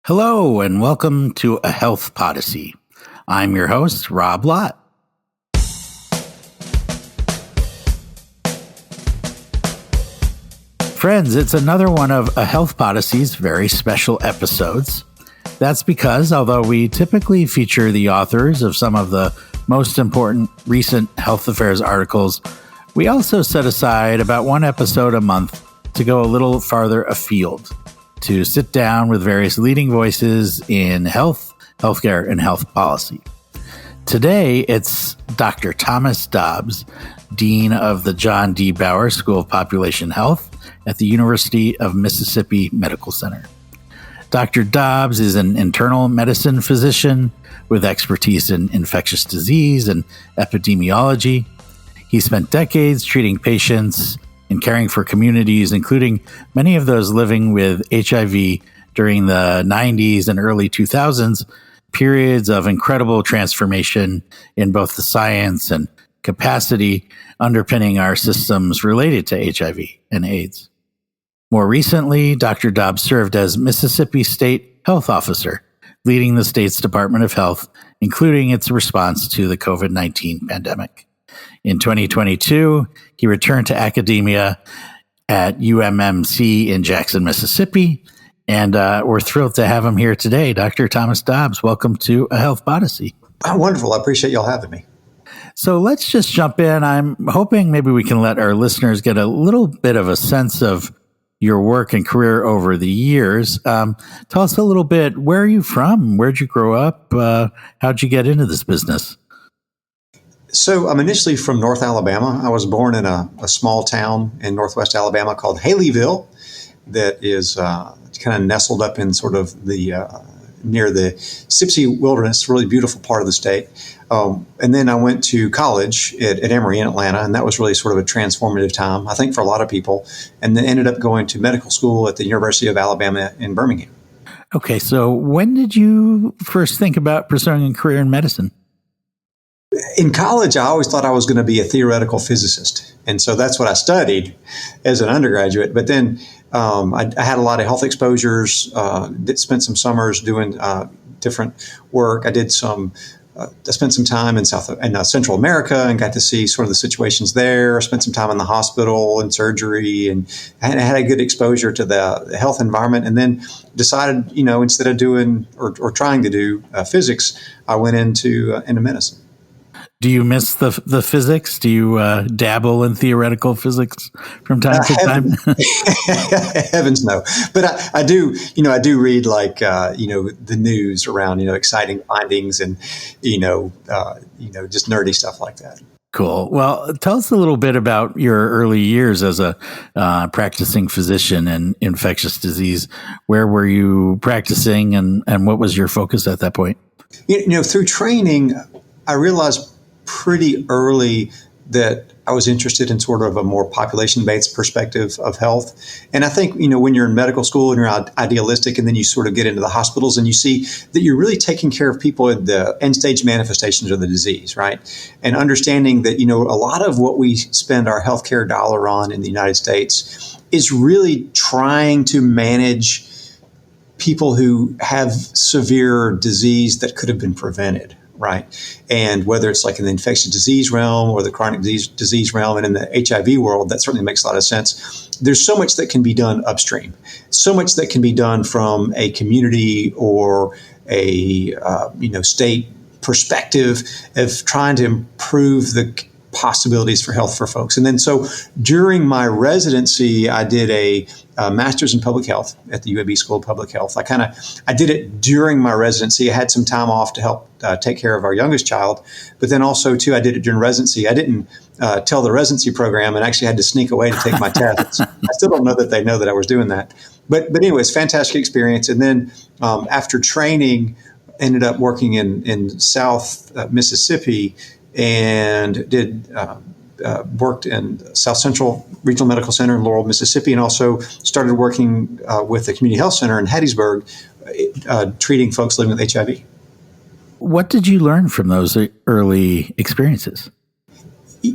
Hello, and welcome to a Health Podyssey. I'm your host, Rob Lott. Friends, it's another one of a Health Podyssey's very special episodes. That's because, although we typically feature the authors of some of the most important recent health affairs articles, we also set aside about one episode a month to go a little farther afield, to sit down with various leading voices in health, healthcare, and health policy. Today, it's Dr. Thomas Dobbs, Dean of the John D. Bower School of Population Health at the University of Mississippi Medical Center. Dr. Dobbs is an internal medicine physician with expertise in infectious disease and epidemiology. He spent decades treating patients and caring for communities, including many of those living with HIV during the 90s and early 2000s, periods of incredible transformation in both the science and capacity underpinning our systems related to HIV and AIDS. More recently, Dr. Dobbs served as Mississippi State Health Officer, leading the state's Department of Health, including its response to the COVID-19 pandemic. In 2022, he returned to academia at UMMC in Jackson, Mississippi, and we're thrilled to have him here today. Dr. Thomas Dobbs, welcome to a Health Podyssey. Oh, wonderful. I appreciate y'all having me. So let's just jump in. I'm hoping maybe we can let our listeners get a little bit of a sense of your work and career over the years. Tell us a little bit, where are you from? Where'd you grow up? How'd you get into this business? So I'm initially from North Alabama. I was born in a small town in Northwest Alabama called Haleyville that is kind of nestled up in sort of the near the Sipsey Wilderness, really beautiful part of the state. And then I went to college at Emory in Atlanta, and that was really sort of a transformative time, I think, for a lot of people, and then ended up going to medical school at the University of Alabama in Birmingham. Okay, so when did you first think about pursuing a career in medicine? In college, I always thought I was going to be a theoretical physicist. And so that's what I studied as an undergraduate. But then I had a lot of health exposures, spent some summers doing different work. I spent some time in Central America and got to see sort of the situations there. I spent some time in the hospital and surgery, and I had a good exposure to the health environment. And then decided, instead of doing or trying to do physics, I went into medicine. Do you miss the physics? Do you dabble in theoretical physics from time to time? Heavens no. But I do, I do read the news around, exciting findings and, just nerdy stuff like that. Cool. Well, tell us a little bit about your early years as a practicing physician in infectious disease. Where were you practicing and what was your focus at that point? Through training, I realized pretty early that I was interested in sort of a more population-based perspective of health. And I think, when you're in medical school and you're idealistic and then you sort of get into the hospitals and you see that you're really taking care of people at the end-stage manifestations of the disease, right? And understanding that, a lot of what we spend our healthcare dollar on in the United States is really trying to manage people who have severe disease that could have been prevented. Right. And whether it's like in the infectious disease realm or the chronic disease realm and in the HIV world, that certainly makes a lot of sense. There's so much that can be done upstream, so much that can be done from a community or a, state perspective of trying to improve the possibilities for health for folks. And then so during my residency, I did a master's in public health at the UAB School of Public Health. I did it during my residency. I had some time off to help take care of our youngest child, but then also too, I did it during residency. I didn't tell the residency program and actually had to sneak away to take my tests. I still don't know that they know that I was doing that. But anyways, fantastic experience. And then after training, ended up working in South Mississippi and worked in South Central Regional Medical Center in Laurel, Mississippi, and also started working with the Community Health Center in Hattiesburg, treating folks living with HIV. What did you learn from those early experiences?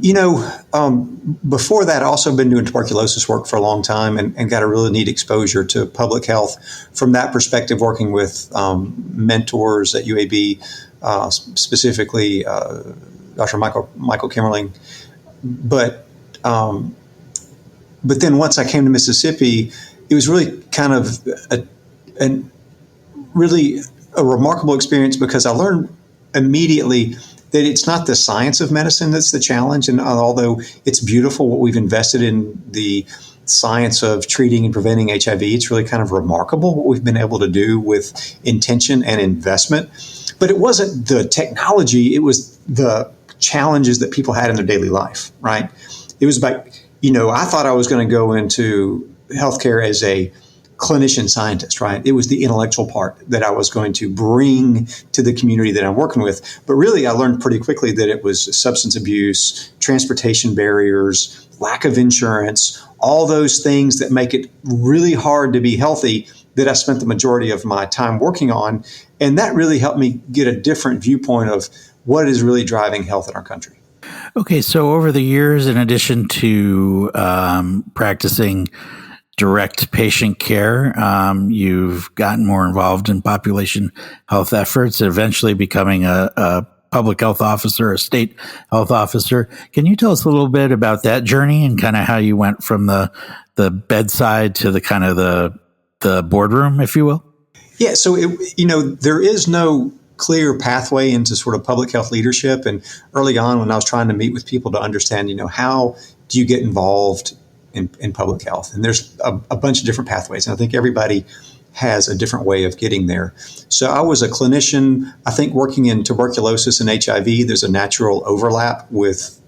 Before that, I also been doing tuberculosis work for a long time and got a really neat exposure to public health from that perspective, working with mentors at UAB, specifically Dr. Michael Kimmerling. But then once I came to Mississippi, it was really kind of really a remarkable experience, because I learned immediately that it's not the science of medicine that's the challenge. And although it's beautiful what we've invested in the science of treating and preventing HIV, it's really kind of remarkable what we've been able to do with intention and investment. But it wasn't the technology, it was the challenges that people had in their daily life, right? It was about, I thought I was going to go into healthcare as a clinician scientist, right? It was the intellectual part that I was going to bring to the community that I'm working with. But really, I learned pretty quickly that it was substance abuse, transportation barriers, lack of insurance, all those things that make it really hard to be healthy that I spent the majority of my time working on. And that really helped me get a different viewpoint of what is really driving health in our country. Okay, so over the years, in addition to practicing direct patient care, you've gotten more involved in population health efforts, eventually becoming a public health officer, a state health officer. Can you tell us a little bit about that journey and kind of how you went from the bedside to the kind of the boardroom, if you will? Yeah, so there is no clear pathway into sort of public health leadership. And early on, when I was trying to meet with people to understand, how do you get involved in public health? And there's a bunch of different pathways. And I think everybody has a different way of getting there. So I was a clinician. I think working in tuberculosis and HIV, there's a natural overlap with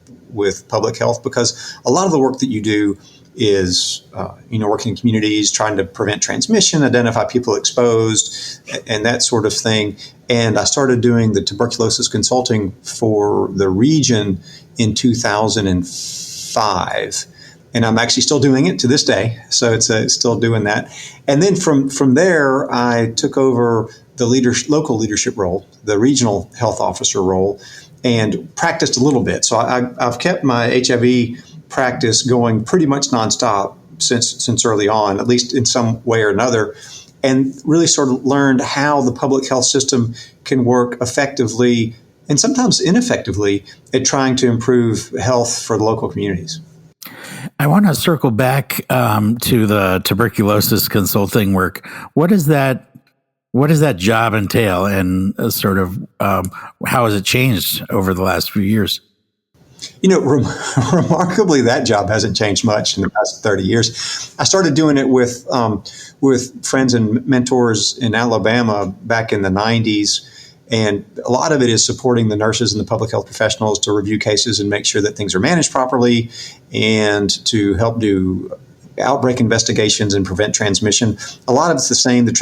public health, because a lot of the work that you do is, working in communities, trying to prevent transmission, identify people exposed, and that sort of thing. And I started doing the tuberculosis consulting for the region in 2005. And I'm actually still doing it to this day. So it's still doing that. And then from there, I took over the local leadership role, the regional health officer role, and practiced a little bit. So I've kept my HIV practice going pretty much nonstop since early on, at least in some way or another, and really sort of learned how the public health system can work effectively and sometimes ineffectively at trying to improve health for the local communities. I want to circle back to the tuberculosis consulting work. What does that job entail, and sort of how has it changed over the last few years? Remarkably, that job hasn't changed much in the past 30 years. I started doing it with friends and mentors in Alabama back in the 90s. And a lot of it is supporting the nurses and the public health professionals to review cases and make sure that things are managed properly, and to help do outbreak investigations and prevent transmission. A lot of it's the same. The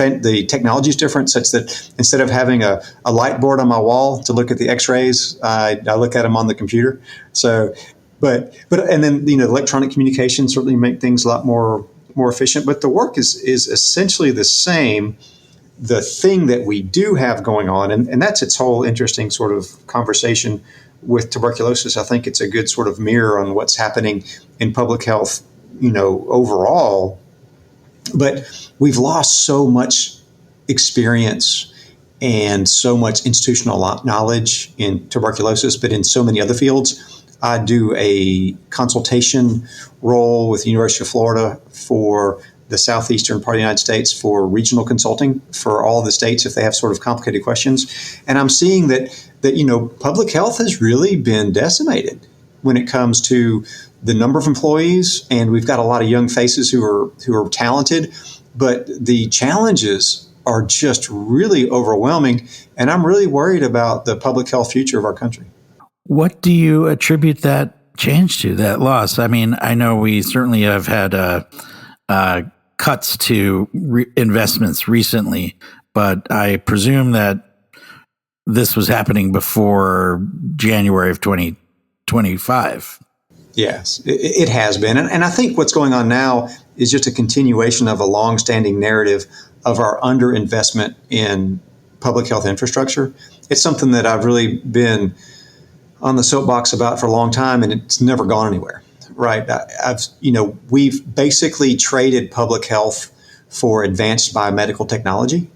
technology is different, such that instead of having a light board on my wall to look at the x-rays, I look at them on the computer. So, but and then, electronic communication certainly make things a lot more efficient, but the work is essentially the same. The thing that we do have going on, and that's its whole interesting sort of conversation with tuberculosis. I think it's a good sort of mirror on what's happening in public health, overall. But we've lost so much experience and so much institutional knowledge in tuberculosis, but in so many other fields. I do a consultation role with the University of Florida for the southeastern part of the United States for regional consulting for all the states if they have sort of complicated questions. And I'm seeing that public health has really been decimated when it comes to the number of employees, and we've got a lot of young faces who are talented, but the challenges are just really overwhelming, and I'm really worried about the public health future of our country. What do you attribute that change to, that loss? I mean, I know we certainly have had cuts to investments recently, but I presume that this was happening before January of 2025. Yes, it has been. And I think what's going on now is just a continuation of a longstanding narrative of our underinvestment in public health infrastructure. It's something that I've really been on the soapbox about for a long time, and it's never gone anywhere. Right? We've basically traded public health for advanced biomedical technology.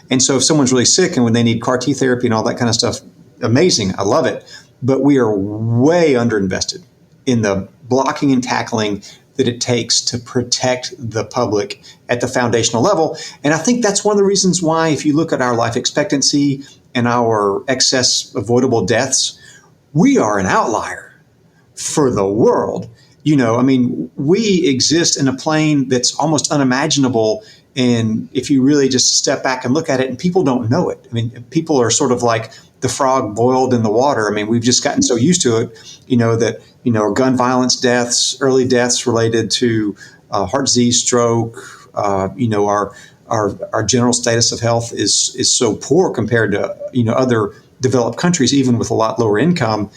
And so if someone's really sick and when they need CAR T therapy and all that kind of stuff, amazing. I love it. But we are way underinvested in the blocking and tackling that it takes to protect the public at the foundational level. And I think that's one of the reasons why, if you look at our life expectancy and our excess avoidable deaths, we are an outlier for the world. We exist in a plane that's almost unimaginable. And if you really just step back and look at it, and people don't know it. I mean, people are sort of like the frog boiled in the water. I mean, we've just gotten so used to it, that gun violence deaths, early deaths related to heart disease, stroke, our general status of health is so poor compared to, other developed countries, even with a lot lower income.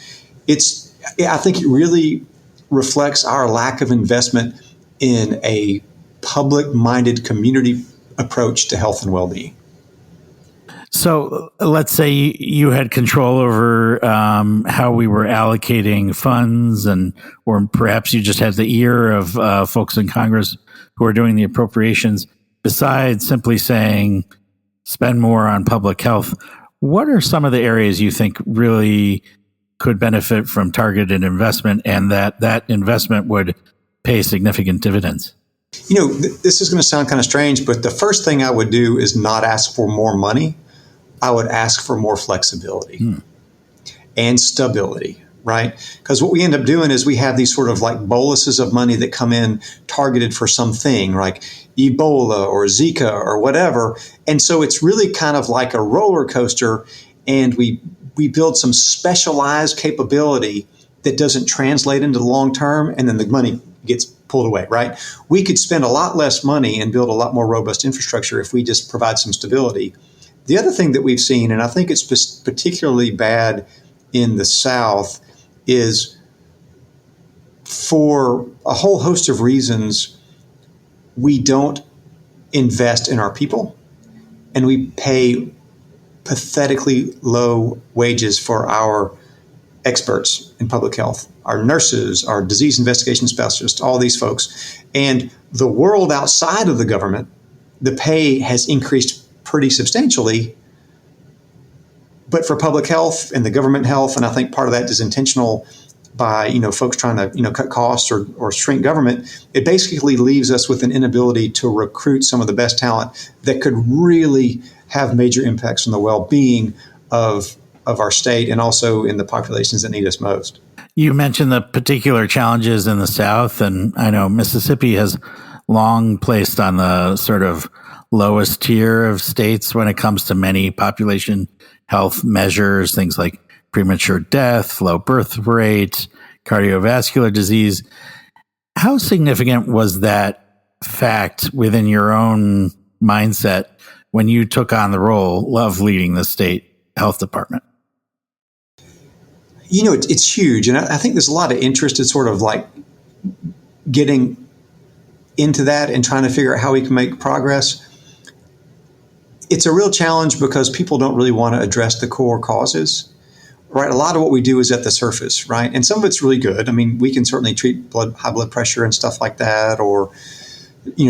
I think it really reflects our lack of investment in a public-minded community approach to health and well-being. So let's say you had control over how we were allocating funds, or perhaps you just had the ear of folks in Congress who are doing the appropriations. Besides simply saying, spend more on public health, what are some of the areas you think really could benefit from targeted investment, and that investment would pay significant dividends? This is going to sound kind of strange, but the first thing I would do is not ask for more money. I would ask for more flexibility and stability, right? Because what we end up doing is we have these sort of like boluses of money that come in targeted for something like Ebola or Zika or whatever. And so it's really kind of like a roller coaster, and we build some specialized capability that doesn't translate into the long term, and then the money gets pulled away, right? We could spend a lot less money and build a lot more robust infrastructure if we just provide some stability. The other thing that we've seen, and I think it's particularly bad in the South, is for a whole host of reasons, we don't invest in our people, and we pay pathetically low wages for our experts in public health, our nurses, our disease investigation specialists, all these folks. And the world outside of the government, the pay has increased pretty substantially. But for public health and the government health, and I think part of that is intentional by folks trying to cut costs or shrink government, it basically leaves us with an inability to recruit some of the best talent that could really have major impacts on the well-being of our state and also in the populations that need us most. You mentioned the particular challenges in the South, and I know Mississippi has long placed on the sort of lowest tier of states when it comes to many population health measures, things like premature death, low birth rate, cardiovascular disease. How significant was that fact within your own mindset when you took on the role of leading the state health department? It's huge. And I think there's a lot of interest in sort of like getting into that and trying to figure out how we can make progress. It's a real challenge because people don't really want to address the core causes, right? A lot of what we do is at the surface, right? And some of it's really good. I mean, we can certainly treat high blood pressure and stuff like that, or,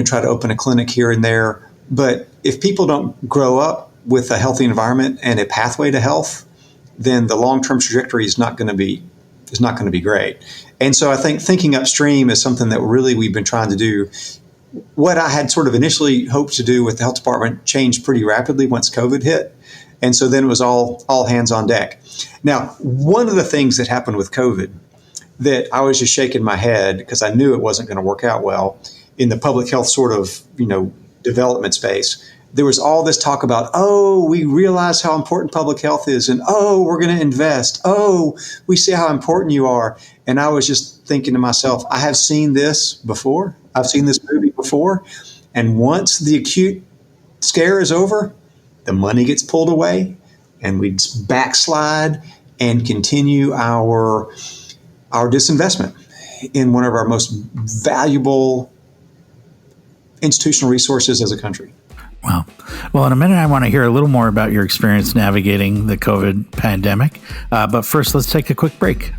try to open a clinic here and there. But if people don't grow up with a healthy environment and a pathway to health, then the long-term trajectory is not going to be great. And so I think thinking upstream is something that really we've been trying to do. What I had sort of initially hoped to do with the health department changed pretty rapidly once COVID hit. And so then it was all hands on deck. Now, one of the things that happened with COVID that I was just shaking my head because I knew it wasn't going to work out well in the public health sort of, development space. There was all this talk about, we realize how important public health is, and we're going to invest. We see how important you are. And I was just thinking to myself, I have seen this before. I've seen this movie before. And once the acute scare is over, the money gets pulled away and we backslide and continue our disinvestment in one of our most valuable institutional resources as a country. Wow. Well, in a minute, I want to hear a little more about your experience navigating the COVID pandemic. But first, let's take a quick break.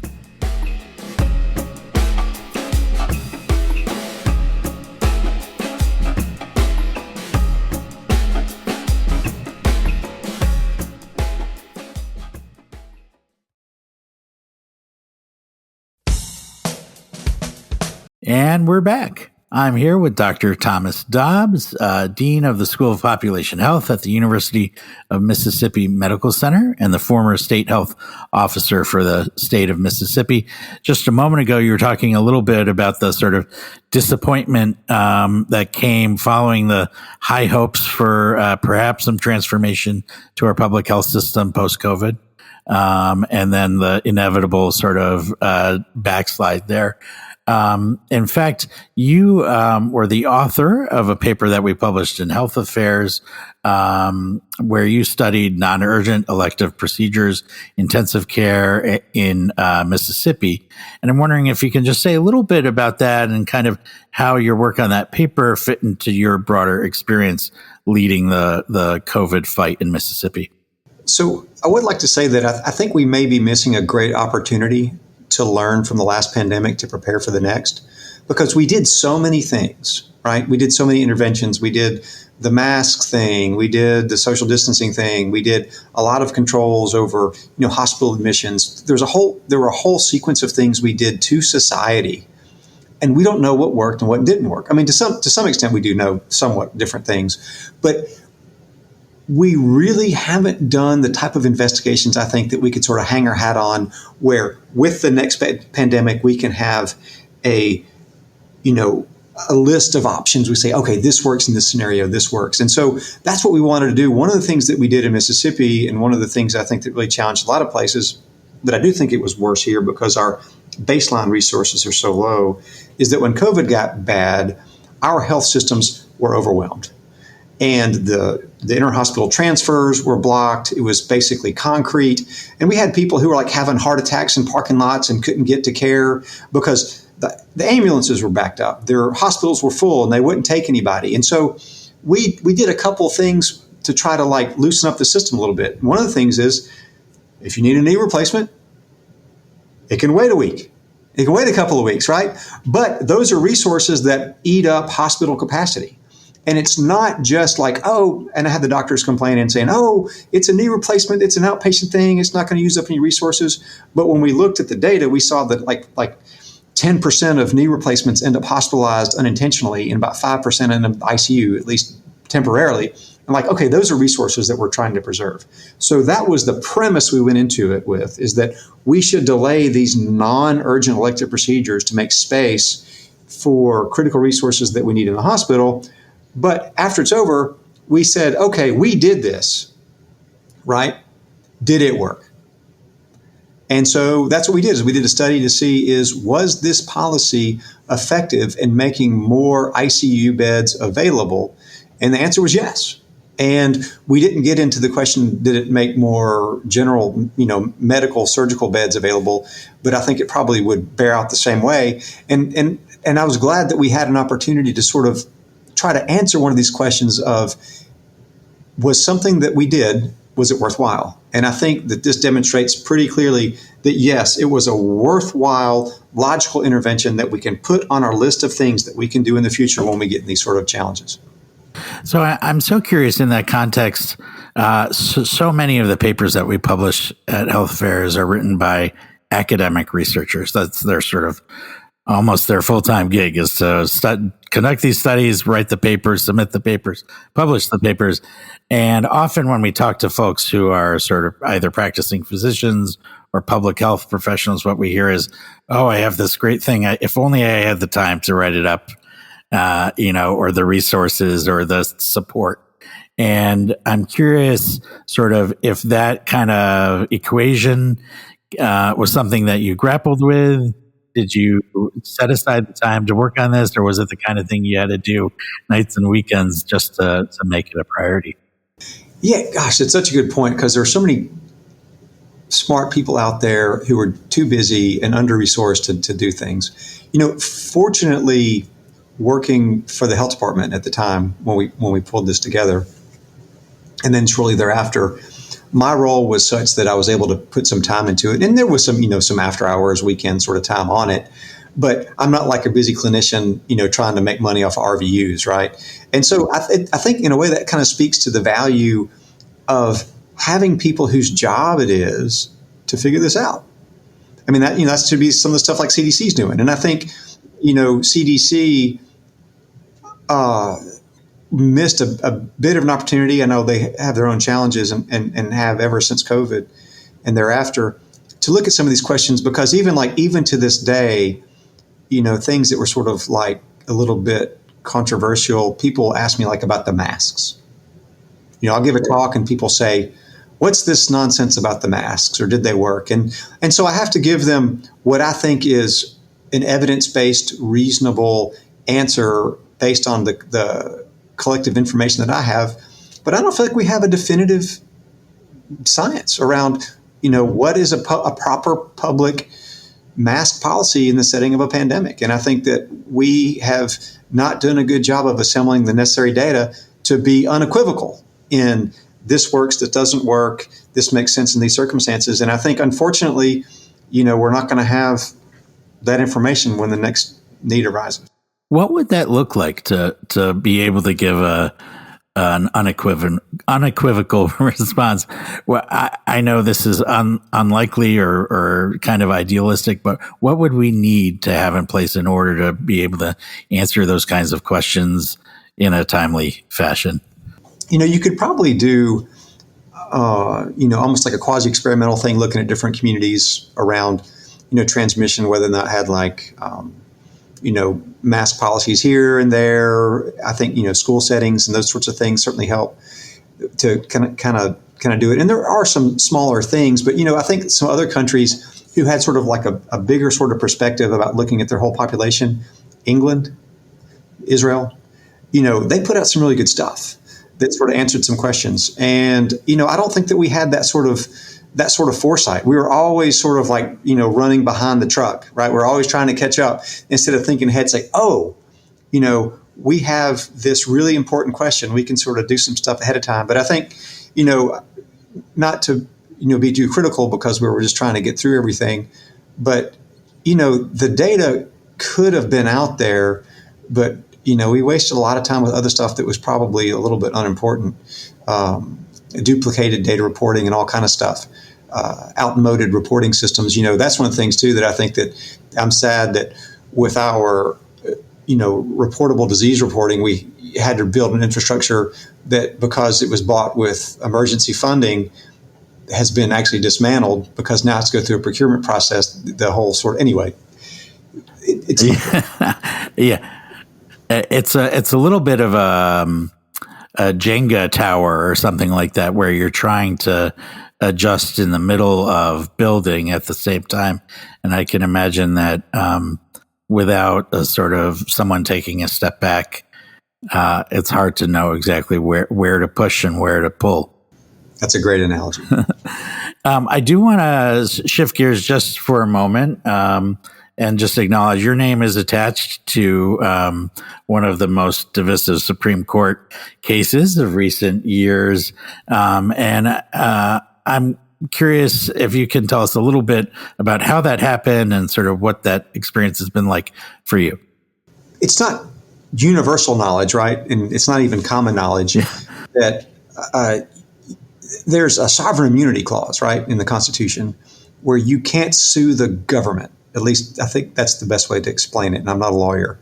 And we're back. I'm here with Dr. Thomas Dobbs, Dean of the School of Population Health at the University of Mississippi Medical Center and the former state health officer for the state of Mississippi. Just a moment ago, you were talking a little bit about the sort of disappointment that came following the high hopes for perhaps some transformation to our public health system post-COVID. And then the inevitable sort of backslide there. In fact, you were the author of a paper that we published in Health Affairs, where you studied non-urgent elective procedures, intensive care in Mississippi. And I'm wondering if you can just say a little bit about that and kind of how your work on that paper fit into your broader experience leading the COVID fight in Mississippi. So I would like to say that I think we may be missing a great opportunity to learn from the last pandemic to prepare for the next, because we did so many things, right? We did so many interventions. We did the mask thing. We did the social distancing thing. We did a lot of controls over, hospital admissions. There were a whole sequence of things we did to society, and we don't know what worked and what didn't work. I mean, to some extent, we do know somewhat different things, but we really haven't done the type of investigations, I think, that we could sort of hang our hat on, where with the next pandemic, we can have a list of options. We say, okay, this works in this scenario, this works. And so that's what we wanted to do. One of the things that we did in Mississippi, and one of the things I think that really challenged a lot of places, but I do think it was worse here because our baseline resources are so low, is that when COVID got bad, our health systems were overwhelmed. And the inter-hospital transfers were blocked. It was basically concrete. And we had people who were like having heart attacks in parking lots and couldn't get to care because the ambulances were backed up. Their hospitals were full and they wouldn't take anybody. And so we did a couple things to try to loosen up the system a little bit. One of the things is, if you need a knee replacement, it can wait a week. It can wait a couple of weeks, right? But those are resources that eat up hospital capacity. And it's not just and I had the doctors complaining and saying, it's a knee replacement, it's an outpatient thing, it's not going to use up any resources. But when we looked at the data, we saw that like 10% of knee replacements end up hospitalized unintentionally and about 5% end up ICU, at least temporarily. And okay, those are resources that we're trying to preserve. So that was the premise we went into it with, is that we should delay these non-urgent elective procedures to make space for critical resources that we need in the hospital. But after it's over, we said, okay, we did this, right? Did it work? And so that's what we did, is we did a study to see was this policy effective in making more ICU beds available? And the answer was yes. And we didn't get into the question, did it make more general, medical surgical beds available? But I think it probably would bear out the same way. And I was glad that we had an opportunity to sort of try to answer one of these questions of, was something that we did, was it worthwhile? And I think that this demonstrates pretty clearly that, yes, it was a worthwhile, logical intervention that we can put on our list of things that we can do in the future when we get in these sort of challenges. So I'm so curious in that context. So many of the papers that we publish at Health Affairs are written by academic researchers. That's their sort of almost their full-time gig, is to conduct these studies, write the papers, submit the papers, publish the papers. And often when we talk to folks who are sort of either practicing physicians or public health professionals, what we hear is, I have this great thing. If only I had the time to write it up, or the resources or the support. And I'm curious sort of if that kind of equation was something that you grappled with. Did you set aside the time to work on this, or was it the kind of thing you had to do nights and weekends just to make it a priority? Yeah, gosh, it's such a good point, because there are so many smart people out there who are too busy and under-resourced to do things. Fortunately, working for the health department at the time when we pulled this together, and then shortly thereafter, my role was such that I was able to put some time into it, and there was some after hours, weekend sort of time on it. But I'm not like a busy clinician, trying to make money off of RVUs, right? And so I think in a way that kind of speaks to the value of having people whose job it is to figure this out. I mean, that should be some of the stuff like CDC is doing, and I think CDC missed a bit of an opportunity. I know they have their own challenges and have ever since COVID and thereafter to look at some of these questions, because even to this day, things that were sort of like a little bit controversial, people ask me like about the masks. I'll give a talk and people say, what's this nonsense about the masks, or did they work? And so I have to give them what I think is an evidence-based, reasonable answer based on the collective information that I have. But I don't feel like we have a definitive science around, what is a proper public mask policy in the setting of a pandemic. And I think that we have not done a good job of assembling the necessary data to be unequivocal in this works, this doesn't work, this makes sense in these circumstances. And I think, unfortunately, we're not going to have that information when the next need arises. What would that look like to be able to give an unequivocal response? Well, I know this is unlikely or kind of idealistic, but what would we need to have in place in order to be able to answer those kinds of questions in a timely fashion? You could probably do, almost like a quasi-experimental thing, looking at different communities around, transmission, whether or not had mask policies here and there. I think, school settings and those sorts of things certainly help to kind of do it. And there are some smaller things, but, I think some other countries who had sort of like a bigger sort of perspective about looking at their whole population, England, Israel, they put out some really good stuff that sort of answered some questions. And, I don't think that we had that sort of foresight. We were always sort of like, running behind the truck, right? We're always trying to catch up instead of thinking ahead, say, we have this really important question. We can sort of do some stuff ahead of time. But I think, not to, be too critical because we were just trying to get through everything. But, the data could have been out there, but, we wasted a lot of time with other stuff that was probably a little bit unimportant, duplicated data reporting and all kind of stuff, outmoded reporting systems. That's one of the things, too, that I think that I'm sad that with our, reportable disease reporting, we had to build an infrastructure that, because it was bought with emergency funding, has been actually dismantled because now it's go through a procurement process, the whole sort of, anyway. It's yeah. It's a little bit of a Jenga tower or something like that, where you're trying to adjust in the middle of building at the same time. And I can imagine that without a sort of someone taking a step back, it's hard to know exactly where to push and where to pull. That's a great analogy. I do want to shift gears just for a moment. And just acknowledge your name is attached to one of the most divisive Supreme Court cases of recent years. And I'm curious if you can tell us a little bit about how that happened and sort of what that experience has been like for you. It's not universal knowledge, right? And it's not even common knowledge that there's a sovereign immunity clause, right, in the Constitution where you can't sue the government. At least I think that's the best way to explain it, and I'm not a lawyer.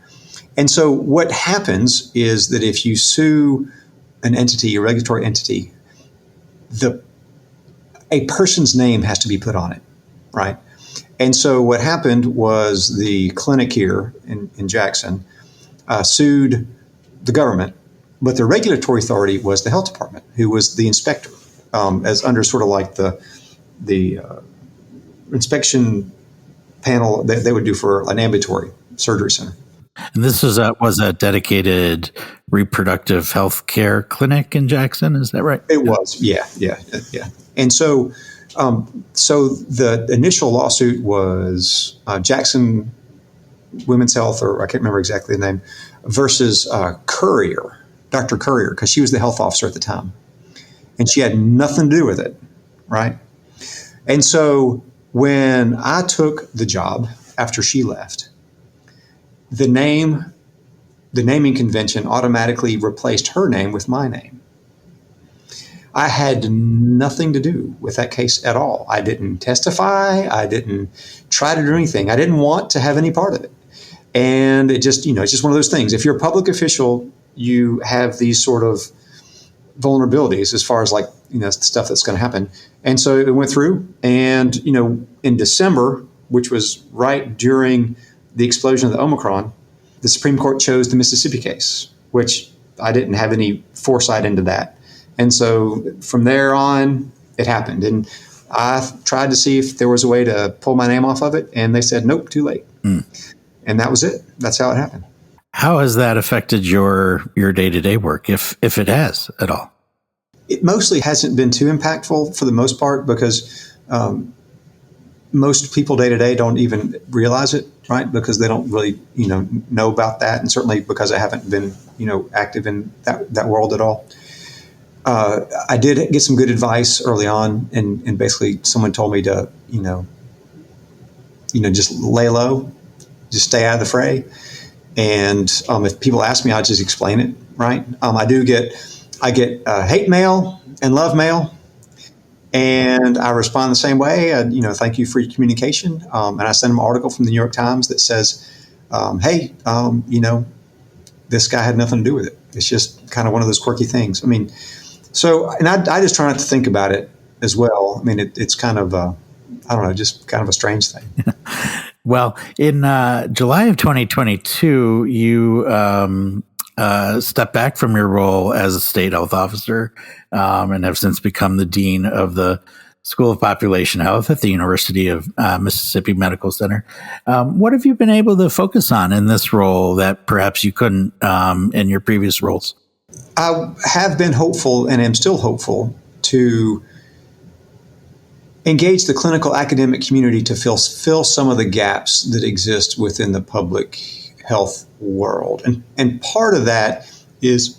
And so what happens is that if you sue an entity, a regulatory entity, a person's name has to be put on it, right? And so what happened was the clinic here in Jackson sued the government, but the regulatory authority was the health department, who was the inspector, as under sort of like the inspection panel that they would do for an ambulatory surgery center. And this was a dedicated reproductive health care clinic in Jackson. Is that right? It was. Yeah. And so the initial lawsuit was Jackson Women's Health, or I can't remember exactly the name, versus Courier, Dr. Courier, because she was the health officer at the time. And she had nothing to do with it, right? And so when I took the job after she left, the naming convention automatically replaced her name with my name. I had nothing to do with that case at all. I didn't testify. I didn't try to do anything. I didn't want to have any part of it. And it just, it's just one of those things. If you're a public official, you have these sort of vulnerabilities as far as stuff that's going to happen. And so it went through, and, in December, which was right during the explosion of the Omicron, the Supreme Court chose the Mississippi case, which I didn't have any foresight into that. And so from there on, it happened. And I tried to see if there was a way to pull my name off of it, and they said, nope, too late. And that was it. That's how it happened. How has that affected your day-to-day work, if it has at all? It mostly hasn't been too impactful for the most part, because most people day-to-day don't even realize it, right? Because they don't really, know about that. And certainly because I haven't been, active in that world at all. I did get some good advice early on, and basically someone told me to, just lay low, just stay out of the fray. And if people ask me, I just explain it, right? I get hate mail and love mail, and I respond the same way. Thank you for your communication, and I send them an article from the New York Times that says, "Hey, this guy had nothing to do with it. It's just kind of one of those quirky things." I mean, and I just try not to think about it as well. I mean, it's kind of just kind of a strange thing. Well, in July of 2022, you stepped back from your role as a state health officer and have since become the dean of the School of Population Health at the University of Mississippi Medical Center. What have you been able to focus on in this role that perhaps you couldn't in your previous roles? I have been hopeful, and am still hopeful, to engage the clinical academic community to fill some of the gaps that exist within the public health world. And part of that is,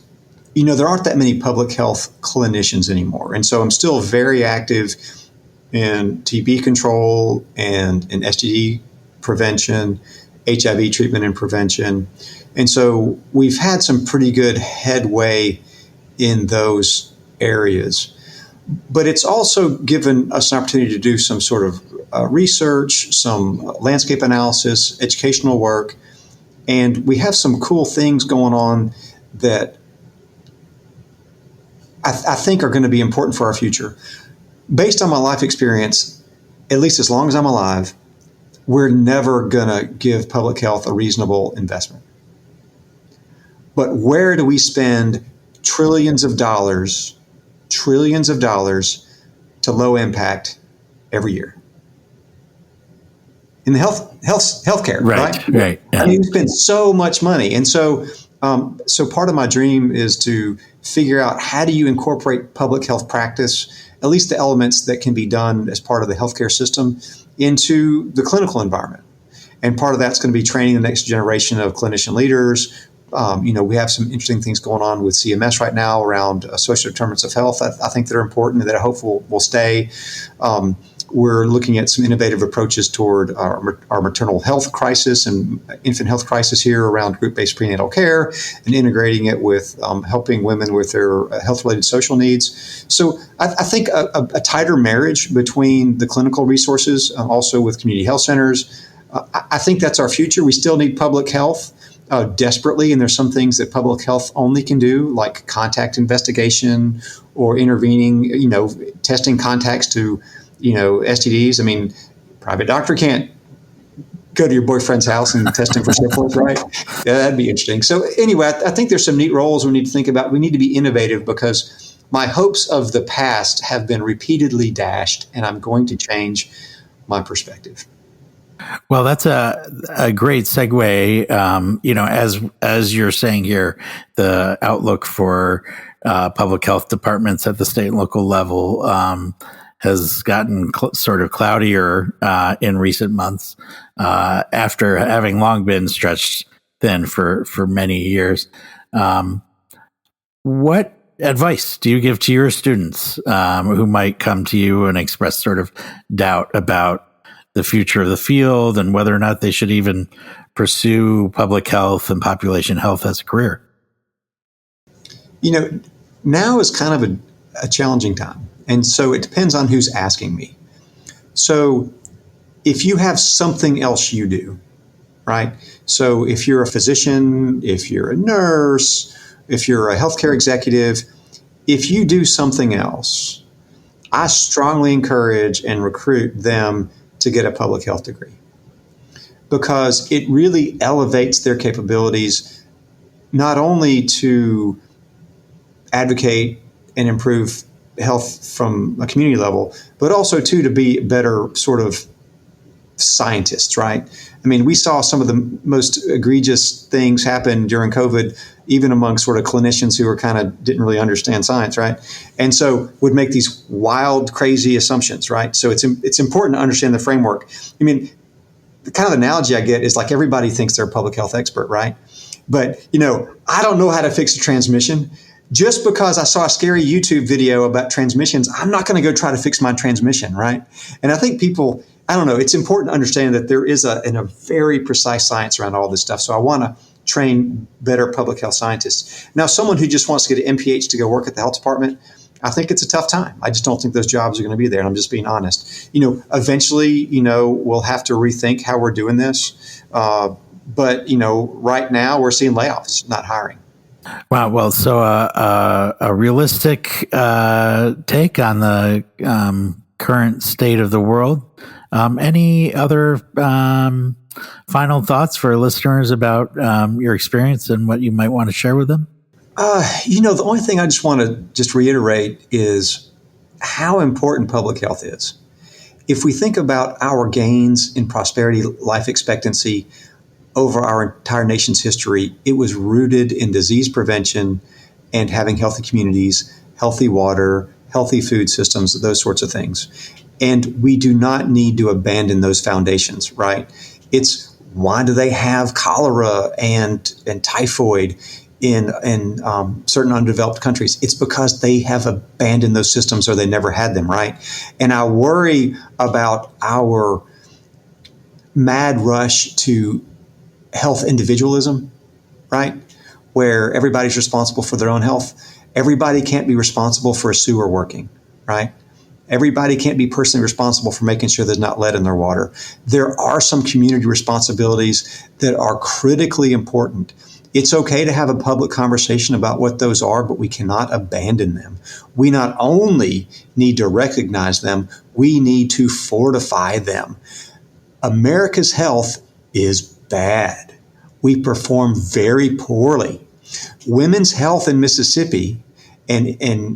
there aren't that many public health clinicians anymore. And so I'm still very active in TB control and in STD prevention, HIV treatment and prevention. And so we've had some pretty good headway in those areas. But it's also given us an opportunity to do some sort of research, some landscape analysis, educational work, and we have some cool things going on that I think are going to be important for our future. Based on my life experience, at least as long as I'm alive, we're never going to give public health a reasonable investment. But where do we spend trillions of dollars to low impact every year? In the healthcare, right? Right. Yeah. I mean, we spend so much money. And so part of my dream is to figure out, how do you incorporate public health practice, at least the elements that can be done as part of the healthcare system, into the clinical environment. And part of that's going to be training the next generation of clinician leaders. We have some interesting things going on with CMS right now around social determinants of health. I think that are important and that I hope will stay. We're looking at some innovative approaches toward our maternal health crisis and infant health crisis here around group-based prenatal care, and integrating it with helping women with their health-related social needs. So I think a tighter marriage between the clinical resources, also with community health centers, I think that's our future. We still need public health desperately, and there's some things that public health only can do, like contact investigation or intervening, testing contacts to STDs. I mean, private doctor can't go to your boyfriend's house and test him for syphilis, right? Yeah, that'd be interesting. So anyway, I think there's some neat roles we need to think about. We need to be innovative, because my hopes of the past have been repeatedly dashed, and I'm going to change my perspective. Well, that's a great segue. As you're saying here, the outlook for public health departments at the state and local level has gotten sort of cloudier in recent months after having long been stretched thin for many years. What advice do you give to your students who might come to you and express sort of doubt about the future of the field and whether or not they should even pursue public health and population health as a career? Now is kind of a challenging time. And so it depends on who's asking me. So if you have something else you do, right? So if you're a physician, if you're a nurse, if you're a healthcare executive, if you do something else, I strongly encourage and recruit them to get a public health degree because it really elevates their capabilities not only to advocate and improve health from a community level, but also to be better sort of scientists, right? I mean, we saw some of the most egregious things happen during COVID, even among sort of clinicians who didn't really understand science, right? And so would make these wild, crazy assumptions, right? So it's important to understand the framework. I mean, the kind of analogy I get is like everybody thinks they're a public health expert, right? But, I don't know how to fix a transmission. Just because I saw a scary YouTube video about transmissions, I'm not going to go try to fix my transmission, right? And I think people, it's important to understand that there is a very precise science around all this stuff. So I want to train better public health scientists. Now, someone who just wants to get an MPH to go work at the health department, I think it's a tough time. I just don't think those jobs are going to be there. And I'm just being honest. Eventually, we'll have to rethink how we're doing this. But right now we're seeing layoffs, not hiring. Wow. Well, so a realistic take on the current state of the world. Any other final thoughts for listeners about your experience and what you might want to share with them? The only thing I just want to reiterate is how important public health is. If we think about our gains in prosperity, life expectancy, over our entire nation's history, it was rooted in disease prevention and having healthy communities, healthy water, healthy food systems, those sorts of things. And we do not need to abandon those foundations, right? It's why do they have cholera and typhoid in certain undeveloped countries? It's because they have abandoned those systems or they never had them, right? And I worry about our mad rush to health individualism, right? Where everybody's responsible for their own health. Everybody can't be responsible for a sewer working, right? Everybody can't be personally responsible for making sure there's not lead in their water. There are some community responsibilities that are critically important. It's okay to have a public conversation about what those are, but we cannot abandon them. We not only need to recognize them, we need to fortify them. America's health is bad. We perform very poorly. Women's health in Mississippi and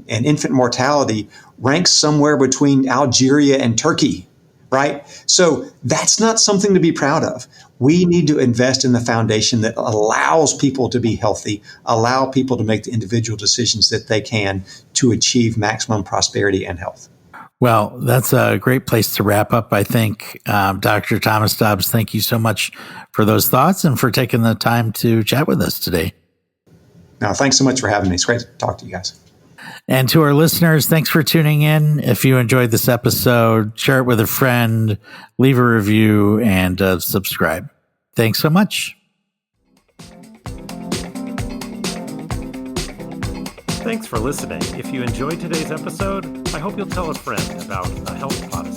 infant mortality ranks somewhere between Algeria and Turkey, right? So that's not something to be proud of. We need to invest in the foundation that allows people to be healthy, allow people to make the individual decisions that they can to achieve maximum prosperity and health. Well, that's a great place to wrap up, I think. Dr. Thomas Dobbs, thank you so much for those thoughts and for taking the time to chat with us today. Now, thanks so much for having me. It's great to talk to you guys. And to our listeners, thanks for tuning in. If you enjoyed this episode, share it with a friend, leave a review, and subscribe. Thanks so much. Thanks for listening. If you enjoyed today's episode, I hope you'll tell a friend about the Health Podyssey.